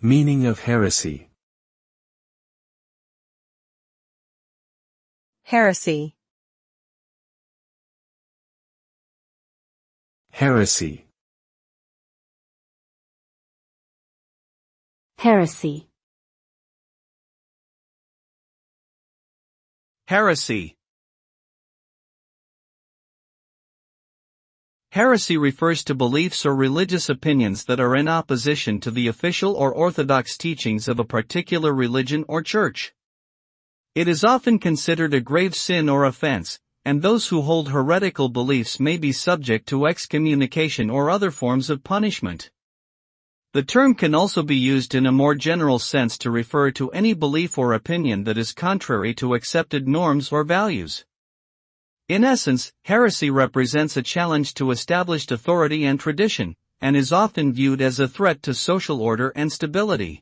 Meaning of heresy. Heresy. Heresy. Heresy. Heresy. Heresy refers to beliefs or religious opinions that are in opposition to the official or orthodox teachings of a particular religion or church. It is often considered a grave sin or offense, and those who hold heretical beliefs may be subject to excommunication or other forms of punishment. The term can also be used in a more general sense to refer to any belief or opinion that is contrary to accepted norms or values. In essence, heresy represents a challenge to established authority and tradition, and is often viewed as a threat to social order and stability.